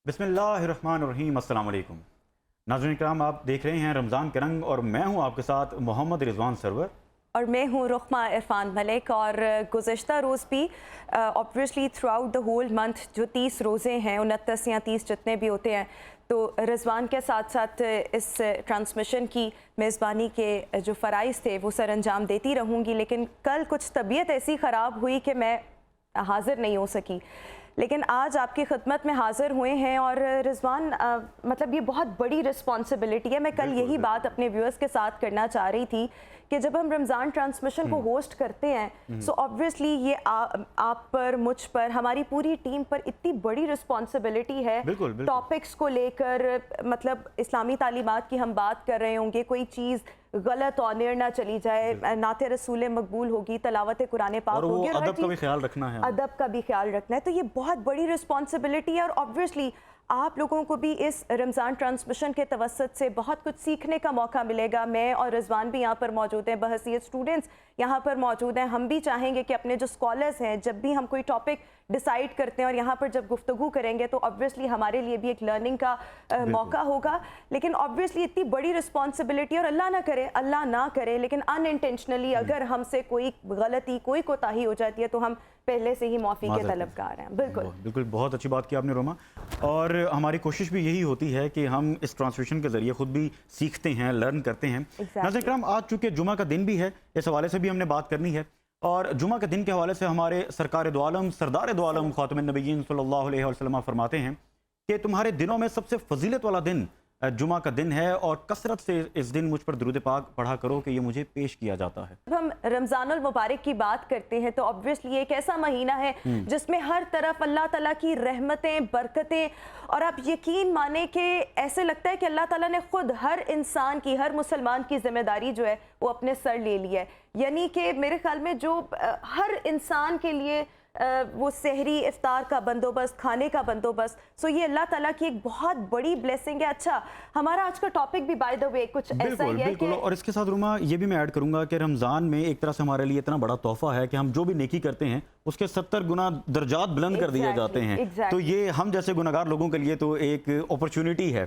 بسم اللہ الرحمن الرحیم۔ السلام علیکم ناظرین کرام، آپ دیکھ رہے ہیں رمضان کے رنگ اور میں ہوں آپ کے ساتھ محمد رضوان سرور اور میں ہوں رخمہ عرفان ملک۔ اور گزشتہ روز بھی obviously through out the whole month جو 30 روزے ہیں، 29 یا 30 جتنے بھی ہوتے ہیں، تو رضوان کے ساتھ ساتھ اس ٹرانسمیشن کی میزبانی کے جو فرائض تھے وہ سر انجام دیتی رہوں گی، لیکن کل کچھ طبیعت ایسی خراب ہوئی کہ میں حاضر نہیں ہو سکی، لیکن آج آپ کی خدمت میں حاضر ہوئے ہیں۔ اور رضوان مطلب یہ بہت بڑی رسپانسبلٹی ہے۔ میں کل یہی بات اپنے ویورز کے ساتھ کرنا چاہ رہی تھی کہ جب ہم رمضان ٹرانسمیشن کو ہوسٹ کرتے ہیں سو آبویسلی یہ آپ پر، مجھ پر، ہماری پوری ٹیم پر اتنی بڑی رسپانسبلٹی ہے۔ ٹاپکس کو لے کر مطلب اسلامی تعلیمات کی ہم بات کر رہے ہوں گے، کوئی چیز غلط آنر نہ چلی جائے، نعت رسول مقبول ہوگی، تلاوت قرآن پاک ہوگی، اور ادب کا بھی خیال رکھنا ہے، ادب کا بھی خیال رکھنا ہے، تو یہ بہت بڑی رسپانسبلٹی ہے۔ اور آبویسلی آپ لوگوں کو بھی اس رمضان ٹرانسمیشن کے توسط سے بہت کچھ سیکھنے کا موقع ملے گا۔ میں اور رضوان بھی یہاں پر موجود ہیں، بحیثیت اسٹوڈنٹس یہاں پر موجود ہیں۔ ہم بھی چاہیں گے کہ اپنے جو اسکالرز ہیں، جب بھی ہم کوئی ٹاپک ڈیسائیڈ کرتے ہیں اور یہاں پر جب گفتگو کریں گے تو آبویسلی ہمارے لیے بھی ایک لرننگ کا موقع ہوگا، لیکن آبویسلی اتنی بڑی رسپانسبلٹی، اور اللہ نہ کرے لیکن ان انٹینشنلی اگر ہم سے کوئی غلطی، کوئی کوتاہی ہو جاتی ہے تو ہم پہلے سے ہی معافی کے طلبگار ہیں۔ بالکل بہت اچھی بات کی آپ نے روما، اور ہماری کوشش بھی یہی ہوتی ہے کہ ہم اس ٹرانسمیشن کے ذریعے خود بھی سیکھتے ہیں، لرن کرتے ہیں۔ ناظرین کرام، آج چونکہ جمعہ کا دن بھی ہے، اس حوالے سے بھی ہم نے بات کرنی ہے، اور جمعہ کے دن کے حوالے سے ہمارے سرکار دو عالم، سردار دو عالم، خاتم النبیین صلی اللہ علیہ وسلم فرماتے ہیں کہ تمہارے دنوں میں سب سے فضیلت والا دن جمعہ کا دن ہے، اور کثرت سے اس دن مجھ پر درود پاک پڑھا کرو کہ یہ مجھے پیش کیا جاتا ہے۔ جب ہم رمضان المبارک کی بات کرتے ہیں تو آبویسلی ایک ایسا مہینہ ہے جس میں ہر طرف اللہ تعالیٰ کی رحمتیں، برکتیں، اور آپ یقین مانیں کہ ایسے لگتا ہے کہ اللہ تعالیٰ نے خود ہر انسان کی، ہر مسلمان کی ذمہ داری جو ہے وہ اپنے سر لے لی ہے۔ یعنی کہ میرے خیال میں جو ہر انسان کے لیے وہ سحری افطار کا بندوبست، کھانے کا بندوبست، سو یہ اللہ تعالیٰ کی ایک بہت بڑی بلیسنگ ہے۔ اچھا، ہمارا آج کا ٹاپک بھی بائی دا وے کچھ ایسا ہی ہے کہ، اور اس کے ساتھ روما یہ بھی میں ایڈ کروں گا کہ رمضان میں ایک طرح سے ہمارے لیے اتنا بڑا تحفہ ہے کہ ہم جو بھی نیکی کرتے ہیں اس کے 70 گنا درجات بلند کر دیے جاتے ہیں، تو یہ ہم جیسے گناہگار لوگوں کے لیے تو ایک اپرچونٹی ہے۔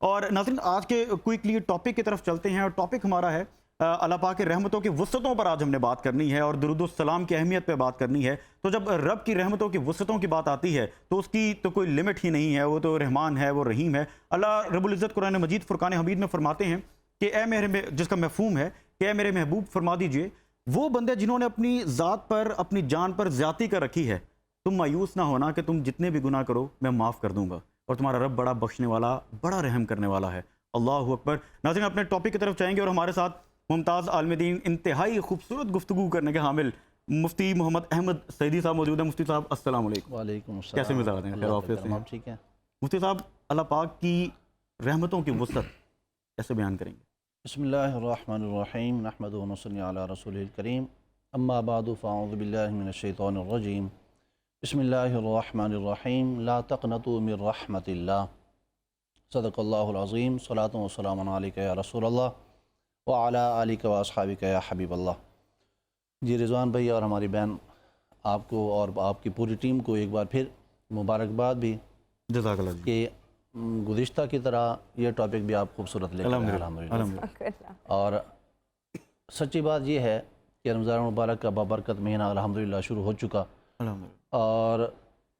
اور ناظرین، آج کے کوئکلی ٹاپک کی طرف چلتے ہیں، اور ٹاپک ہمارا ہے اللہ پاک کی رحمتوں کی وسعتوں پر آج ہم نے بات کرنی ہے، اور درود السلام کی اہمیت پہ بات کرنی ہے۔ تو جب رب کی رحمتوں کی وسعتوں کی بات آتی ہے تو اس کی تو کوئی لمٹ ہی نہیں ہے، وہ تو رحمان ہے، وہ رحیم ہے۔ اللہ رب العزت قرآن مجید فرقان حمید میں فرماتے ہیں کہ اے میرے، جس کا مفہوم ہے کہ اے میرے محبوب فرما دیجئے، وہ بندے جنہوں نے اپنی ذات پر، اپنی جان پر زیادتی کر رکھی ہے، تم مایوس نہ ہونا کہ تم جتنے بھی گناہ کرو میں معاف کر دوں گا، اور تمہارا رب بڑا بخشنے والا، بڑا رحم کرنے والا ہے۔ اللہ اکبر۔ ناظرین، اپنے ٹاپک کی طرف جائیں گے، اور ہمارے ساتھ ممتاز عالم دین، انتہائی خوبصورت گفتگو کرنے کے حامل مفتی محمد احمد سعیدی صاحب موجود ہیں۔ مفتی صاحب السلام علیکم۔ وعلیکم السلام۔ کیسے مزاج ہیں؟ خیر عافیت سے؟ ٹھیک ہے مفتی صاحب، اللہ پاک کی رحمتوں کی وسعت کیسے بیان کریں گے؟ بسم اللہ الرحمن الرحیم، نحمد و نصلی علی رسول الکریم، اما بعد فاعوذ باللہ من الشیطان الرجیم، بسم اللہ الرحمن الرحیم، لا تقنطوا من رحمت اللہ، صدق اللہ العظیم، صلاۃ و سلام علیک یا رسول اللہ وعلی آلک و اصحابک یا حبیب اللہ۔ جی رضوان بھائی اور ہماری بہن، آپ کو اور آپ کی پوری ٹیم کو ایک بار پھر مبارکباد بھی، جزاک اللہ کہ گزشتہ کی طرح یہ ٹاپک بھی آپ خوبصورت لے کر آئے ہیں الحمدللہ۔ اور سچی بات یہ ہے کہ رمضان مبارک کا بابرکت مہینہ الحمدللہ شروع ہو چکا، اور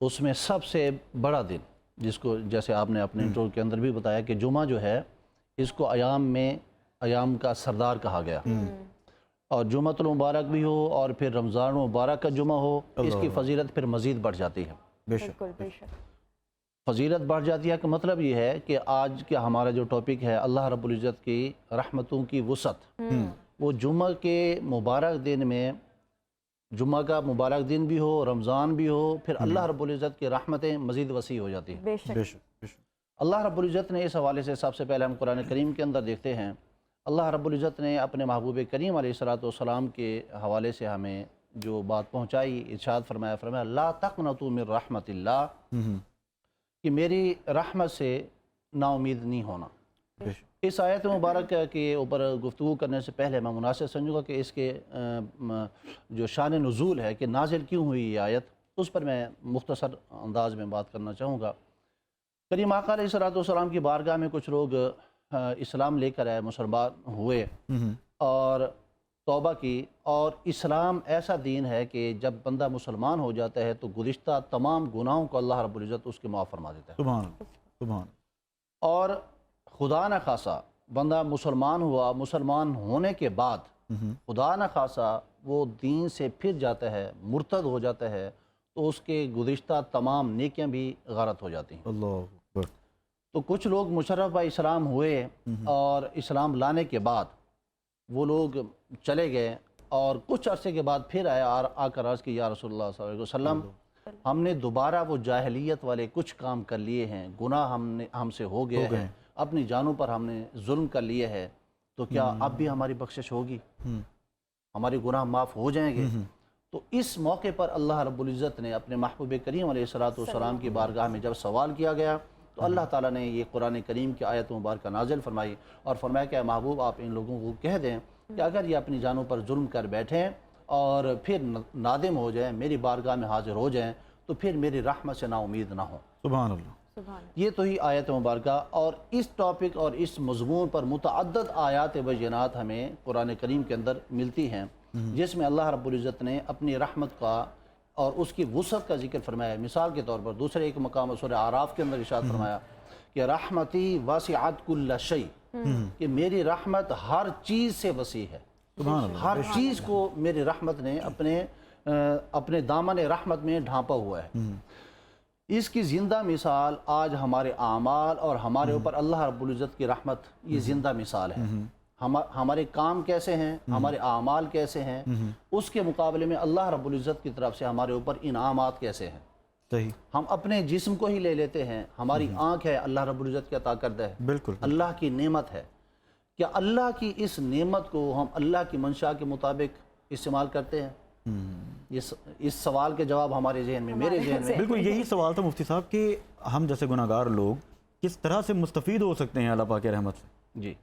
اس میں سب سے بڑا دن، جس کو جیسے آپ نے اپنے انٹرو کے اندر بھی بتایا کہ جمعہ جو ہے اس کو ایام کا سردار کہا گیا، اور جمعۃ المبارک بھی ہو اور پھر رمضان مبارک کا جمعہ ہو، اس کی فضیلت پھر مزید بڑھ جاتی ہے۔ بالکل بے شک فضیلت بڑھ جاتی ہے کہ مطلب یہ ہے کہ آج کا ہمارا جو ٹاپک ہے اللہ رب العزت کی رحمتوں کی وسعت، وہ جمعہ کے مبارک دن میں، جمعہ کا مبارک دن بھی ہو، رمضان بھی ہو، پھر اللہ رب العزت کی رحمتیں مزید وسیع ہو جاتی ہیں۔ بے شک۔ اللہ رب العزت نے اس حوالے سے سب سے پہلے ہم قرآن کریم کے اندر دیکھتے ہیں، اللہ رب العزت نے اپنے محبوب کریم علیہ السلام کے حوالے سے ہمیں جو بات پہنچائی، ارشاد فرمایا لا تقنطوا من رحمت اللہ، کہ میری رحمت سے نا امید نہیں ہونا۔ اس آیت مبارک کے اوپر گفتگو کرنے سے پہلے میں مناسب سمجھوں گا کہ اس کے جو شان نزول ہے کہ نازل کیوں ہوئی یہ آیت، اس پر میں مختصر انداز میں بات کرنا چاہوں گا۔ کریم آقا علیہ السلام کی بارگاہ میں کچھ لوگ اسلام لے کر آئے، مسلمان ہوئے اور توبہ کی، اور اسلام ایسا دین ہے کہ جب بندہ مسلمان ہو جاتا ہے تو گزشتہ تمام گناہوں کو اللہ رب العزت اس کے معاف فرما دیتا ہے۔ سبحان اللہ، سبحان۔ اور خدا نہ خاصا بندہ مسلمان ہوا، مسلمان ہونے کے بعد خدا نہ خاصا وہ دین سے پھر جاتا ہے، مرتد ہو جاتا ہے، تو اس کے گزشتہ تمام نیکیاں بھی غارت ہو جاتی ہیں۔ اللہ اکبر۔ تو کچھ لوگ مشرف اسلام ہوئے اور اسلام لانے کے بعد وہ لوگ چلے گئے، اور کچھ عرصے کے بعد پھر آیا اور آ کر عرض کی یا رسول اللہ صلی اللہ علیہ وسلم ہم نے دوبارہ وہ جاہلیت والے کچھ کام کر لیے ہیں، گناہ ہم سے ہو گئے ہیں، اپنی جانوں پر ہم نے ظلم کر لیے ہے، تو کیا اب بھی ہماری بخشش ہوگی، ہمارے گناہ معاف ہو جائیں گے؟ تو اس موقع پر اللہ رب العزت نے اپنے محبوب کریم علیہ السلام کی بارگاہ میں جب سوال کیا گیا تو اللہ تعالیٰ نے یہ قرآن کریم کی آیت مبارکہ نازل فرمائی اور فرمایا کہ اے محبوب آپ ان لوگوں کو کہہ دیں کہ اگر یہ اپنی جانوں پر ظلم کر بیٹھیں اور پھر نادم ہو جائیں، میری بارگاہ میں حاضر ہو جائیں، تو پھر میری رحمت سے نا امید نہ ہوں۔ سبحان اللہ۔ یہ تو ہی آیت مبارکہ، اور اس ٹاپک اور اس مضمون پر متعدد آیات بینات ہمیں قرآن کریم کے اندر ملتی ہیں، جس میں اللہ رب العزت نے اپنی رحمت کا اور اس کی وسعت کا ذکر فرمایا ہے۔ مثال کے طور پر دوسرے ایک مقام سورہ اعراف کے اندر ارشاد فرمایا کہ رحمتی واسعت کل شیء، کہ میری رحمت ہر چیز سے وسیع ہے، ہر چیز کو میری رحمت نے اپنے دامن رحمت میں ڈھانپا ہوا ہے۔ اس کی زندہ مثال آج ہمارے اعمال اور ہمارے اوپر اللہ رب العزت کی رحمت یہ زندہ مثال ہے۔ ہمارے کام کیسے ہیں، ہمارے اعمال کیسے ہیں، اس کے مقابلے میں اللہ رب العزت کی طرف سے ہمارے اوپر انعامات کیسے ہیں۔ صحیح۔ ہم اپنے جسم کو ہی لے لیتے ہیں، ہماری آنکھ ہے، اللہ رب العزت کی عطا کردہ ہے، بالکل اللہ کی نعمت ہے۔ کیا اللہ کی اس نعمت کو ہم اللہ کی منشاء کے مطابق استعمال کرتے ہیں؟ اس سوال کے جواب ہمارے ذہن میں، میرے ذہن میں بالکل یہی سوال تھا مفتی صاحب کہ ہم جیسے گناہگار لوگ کس طرح سے مستفید ہو سکتے ہیں اللہ پاک کی رحمت سے؟ جی،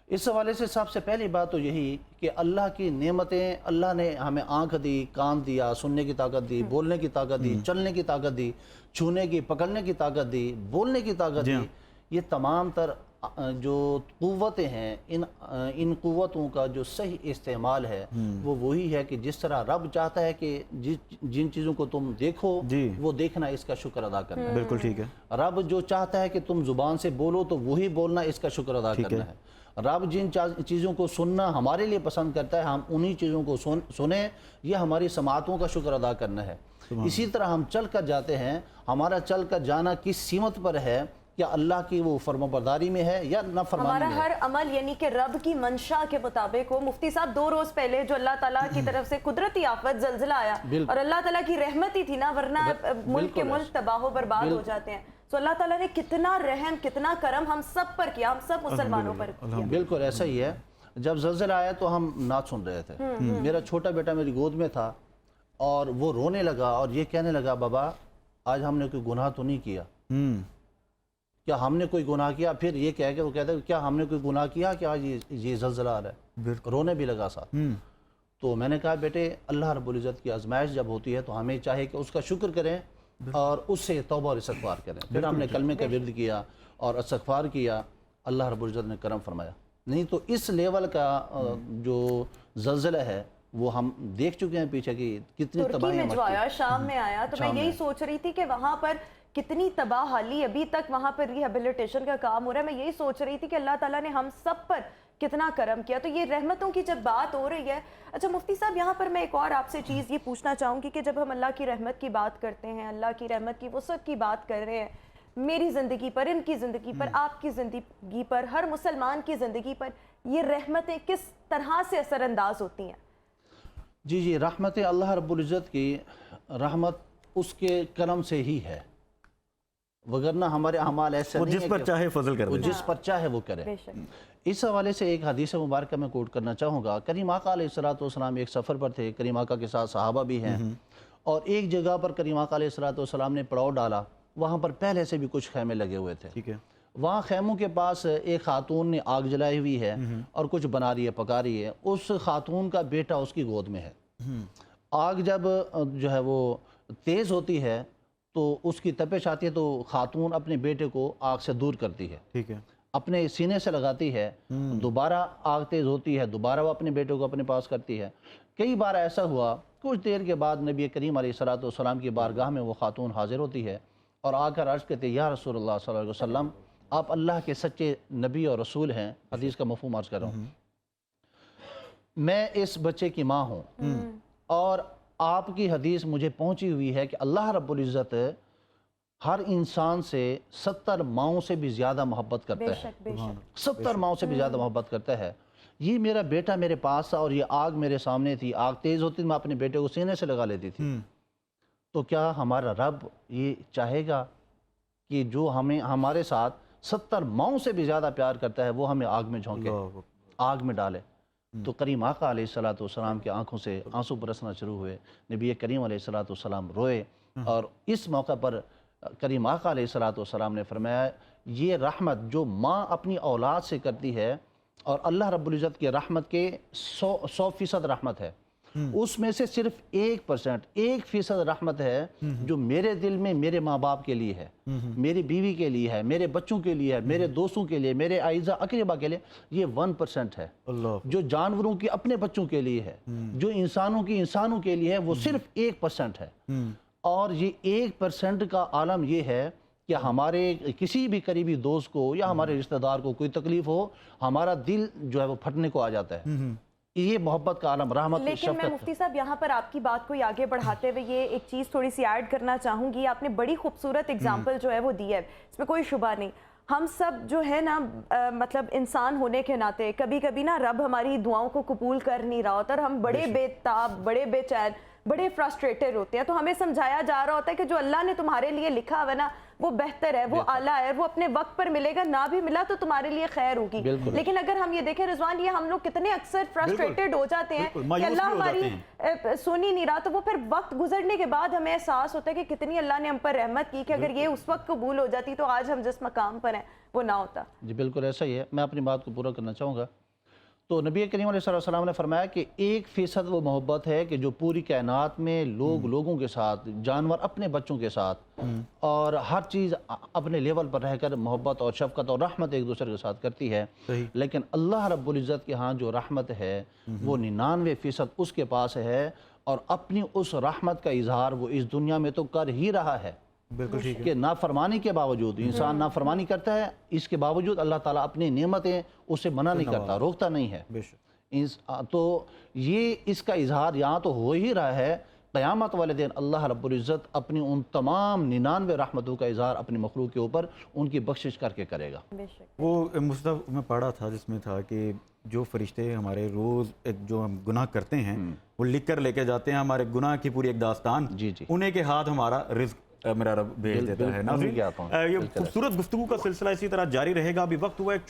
اس حوالے سے سب سے پہلی بات تو یہی کہ اللہ کی نعمتیں، اللہ نے ہمیں آنکھ دی، کان دیا، سننے کی طاقت دی، بولنے کی طاقت دی، چلنے کی طاقت دی، چھونے کی، پکڑنے کی طاقت دی، بولنے کی طاقت دی۔ یہ تمام تر جو قوتیں ہیں، ان قوتوں کا جو صحیح استعمال ہے وہ وہی ہے کہ جس طرح رب چاہتا ہے کہ جن چیزوں کو تم دیکھو وہ دیکھنا، اس کا شکر ادا کرنا ہے۔ بالکل ٹھیک ہے۔ رب جو چاہتا ہے کہ تم زبان سے بولو تو وہی بولنا، اس کا شکر ادا کرنا ہے۔ رب جن چیزوں کو سننا ہمارے لیے پسند کرتا ہے، ہم انہی چیزوں کو سنیں، یہ ہماری سماعتوں کا شکر ادا کرنا ہے۔ اسی طرح ہم چل کر جاتے ہیں، ہمارا چل کر جانا کس سمت پر ہے، کیا اللہ کی وہ فرمانبرداری میں ہے یا نافرمانی میں ہے؟ ہمارا ہر عمل یعنی کہ رب کی منشاء کے مطابق ہو۔ مفتی صاحب 2 روز پہلے جو اللہ تعالیٰ کی طرف سے قدرتی آفت زلزلہ آیا، اور اللہ تعالیٰ کی رحمت ہی تھی نا، ورنہ ملک کے ملک تباہ و برباد ہو جاتے ہیں۔ تو اللہ تعالیٰ نے کتنا رحم، کتنا کرم ہم سب پر کیا، ہم سب مسلمانوں پر کیا۔ بالکل ایسا ہی ہے۔ جب زلزلہ آیا تو ہم نعت سن رہے تھے، میرا چھوٹا بیٹا میری گود میں تھا اور وہ رونے لگا اور یہ کہنے لگا بابا آج ہم نے کوئی گناہ تو نہیں کیا، کیا ہم نے کوئی گناہ کیا؟ پھر یہ کہہ کے وہ کہتا ہے کیا ہم نے کوئی گناہ کیا کہ آج یہ زلزلہ آ رہا ہے؟ رونے بھی لگا ساتھ۔ تو میں نے کہا بیٹے اللہ رب العزت کی آزمائش جب ہوتی ہے تو ہمیں چاہے کہ اس کا شکر کریں اور اس سے توبہ اور استغفار کریں۔ پھر ہم نے کلمے کا ورد کیا اور استغفار کیا، اللہ رب العزت نے کرم فرمایا۔ نہیں تو اس لیول کا جو زلزلہ ہے وہ ہم دیکھ چکے ہیں پیچھے کی کتنی ترکی تباہی میں جو آیا، شام میں آیا، تو میں یہی سوچ رہی تھی کہ وہاں پر کتنی تباہ حالی، ابھی تک وہاں پر ریہیبلیٹیشن کا کام ہو رہا ہے۔ میں یہی سوچ رہی تھی کہ اللہ تعالیٰ نے ہم سب پر کتنا کرم کیا۔ تو یہ رحمتوں کی جب بات ہو رہی ہے، اچھا مفتی صاحب یہاں پر میں ایک اور آپ سے چیز یہ پوچھنا چاہوں گی کہ جب ہم اللہ کی رحمت کی بات کرتے ہیں، اللہ کی رحمت کی وسعت کی بات کر رہے ہیں، میری زندگی پر، ان کی زندگی پر، آپ کی زندگی پر، ہر مسلمان کی زندگی پر یہ رحمتیں کس طرح سے اثر انداز ہوتی ہیں؟ جی رحمت اللہ رب العزت کی رحمت اس کے کرم سے ہی ہے، وگرنہ ہمارے اعمال ایسے نہیں ہیں جس پر چاہے فضل کر دے، جس پر چاہے وہ کرے۔ اس حوالے سے ایک حدیث مبارکہ میں کوٹ کرنا چاہوں گا۔ کریم آقا علیہ السلام ایک سفر پر تھے، کریم آقا کے ساتھ صحابہ بھی ہیں، اور ایک جگہ پر کریم آقا علیہ السلام نے پڑاؤ ڈالا، وہاں پر پہلے سے بھی کچھ خیمے لگے ہوئے تھے۔ ٹھیک ہے۔ وہاں خیموں کے پاس ایک خاتون نے آگ جلائی ہوئی ہے اور کچھ بنا رہی ہے، پکا رہی ہے۔ اس خاتون کا بیٹا اس کی گود میں ہے۔ آگ جب جو ہے وہ تیز ہوتی ہے تو اس کی تپش آتی ہے تو خاتون اپنے بیٹے کو آگ سے دور کرتی ہے، ٹھیک ہے، اپنے اپنے سینے سے لگاتی ہے، دوبارہ آگ تیز ہوتی ہے، دوبارہ وہ اپنے بیٹے کو اپنے پاس کرتی ہے۔ کئی بار ایسا ہوا، کچھ دیر کے بعد نبی کریم علیہ الصلوۃ کی بارگاہ میں وہ خاتون حاضر ہوتی ہے اور آ کر عرض کرتے ہیں، یا رسول اللہ صلی اللہ علیہ وسلم، آپ اللہ کے سچے نبی اور رسول ہیں، حدیث کا مفہوم عرض کر رہا ہوں، میں اس بچے کی ماں ہوں اور آپ کی حدیث مجھے پہنچی ہوئی ہے کہ اللہ رب العزت ہر انسان سے 70 ماؤں سے بھی زیادہ محبت کرتا ہے، 70 ماؤں سے بھی زیادہ محبت کرتا ہے۔ یہ میرا بیٹا میرے پاس تھا اور یہ آگ میرے سامنے تھی، آگ تیز ہوتی میں اپنے بیٹے کو سینے سے لگا لیتی تھی، تو کیا ہمارا رب یہ چاہے گا کہ جو ہمارے ساتھ 70 ماؤں سے بھی زیادہ پیار کرتا ہے وہ ہمیں آگ میں جھونکے، آگ میں ڈالے؟ تو کریم آقا علیہ السلام کی آنکھوں سے آنسو برسنا شروع ہوئے، نبی کریم علیہ السلام روئے، اور اس موقع پر کریم آقا علیہ السلام نے فرمایا یہ رحمت جو ماں اپنی اولاد سے کرتی ہے، اور اللہ رب العزت کی رحمت کے 100% رحمت ہے، اس میں سے صرف 1% رحمت ہے جو میرے دل میں میرے ماں باپ کے لیے ہے، میری بیوی کے لیے ہے، میرے بچوں کے لیے ہے، میرے دوستوں کے لیے، میرے اعزا اقربا کے لیے، یہ 1% ہے، جو جانوروں کی اپنے بچوں کے لیے ہے، جو انسانوں کے لیے ہے، وہ صرف 1% ہے۔ اور یہ 1% کا عالم یہ ہے کہ ہمارے کسی بھی قریبی دوست کو یا ہمارے رشتہ دار کو کوئی تکلیف ہو، ہمارا دل جو ہے وہ پھٹنے کو آ جاتا ہے۔ یہ محبت کا عالم، رحمت، لیکن میں مفتی صاحب یہاں پر آپ کی بات کو آگے بڑھاتے ہوئے یہ ایک چیز تھوڑی سی ایڈ کرنا چاہوں گی، آپ نے بڑی خوبصورت اگزامپل جو ہے وہ دی ہے، اس میں کوئی شبہ نہیں۔ ہم سب جو ہے نا مطلب انسان ہونے کے ناطے کبھی کبھی نا رب ہماری دعاؤں کو قبول کر نہیں رہا ہوتا اور ہم بڑے بے تاب، بڑے بے چین، بڑے فرسٹریٹڈ ہوتے ہیں، تو ہمیں سمجھایا جا رہا ہوتا ہے کہ جو اللہ نے تمہارے لیے لکھا ہوا نا وہ بہتر ہے، وہ اعلیٰ ہے، وہ اپنے وقت پر ملے گا، نہ بھی ملا تو تمہارے لیے خیر ہوگی۔ لیکن اگر ہم یہ دیکھیں رضوان، یہ ہم لوگ کتنے اکثر فرسٹریٹڈ ہو جاتے ہیں کہ اللہ ہماری سن ہی نہیں رہا، تو وہ پھر وقت گزرنے کے بعد ہمیں احساس ہوتا ہے کہ کتنی اللہ نے ہم پر رحمت کی کہ اگر یہ اس وقت قبول ہو جاتی تو آج ہم جس مقام پر ہیں وہ نہ ہوتا۔ جی بالکل ایسا ہی ہے، میں اپنی بات کو پورا کرنا چاہوں گا۔ تو نبی کریم علیہ السلام نے فرمایا کہ 1% وہ محبت ہے کہ جو پوری کائنات میں لوگوں کے ساتھ، جانور اپنے بچوں کے ساتھ، اور ہر چیز اپنے لیول پر رہ کر محبت اور شفقت اور رحمت ایک دوسرے کے ساتھ کرتی ہے، لیکن اللہ رب العزت کے ہاں جو رحمت ہے وہ 99% اس کے پاس ہے، اور اپنی اس رحمت کا اظہار وہ اس دنیا میں تو کر ہی رہا ہے کہ نافرمانی کے باوجود انسان نافرمانی کرتا ہے، اس کے باوجود اللہ تعالیٰ اپنی نعمتیں اسے منع نہیں کرتا، روکتا نہیں ہے۔ تو یہ اس کا اظہار یہاں تو ہو ہی رہا ہے، قیامت والے دن اللہ رب العزت اپنی ان تمام 99 رحمتوں کا اظہار اپنی مخلوق کے اوپر ان کی بخشش کر کے کرے گا۔ وہ مصطفیٰ میں پڑھا تھا جس میں تھا کہ جو فرشتے ہمارے روز جو ہم گناہ کرتے ہیں وہ لکھ کر لے کے جاتے ہیں، ہمارے گناہ کی پوری ایک داستان، انہیں کے ہاتھ ہمارا رزق میرا رب بھیج دیتا ہے۔ ناظرین، یہ خوبصورت گفتگو کا سلسلہ اسی طرح جاری رہے گا۔ ابھی وقت ہوا ایک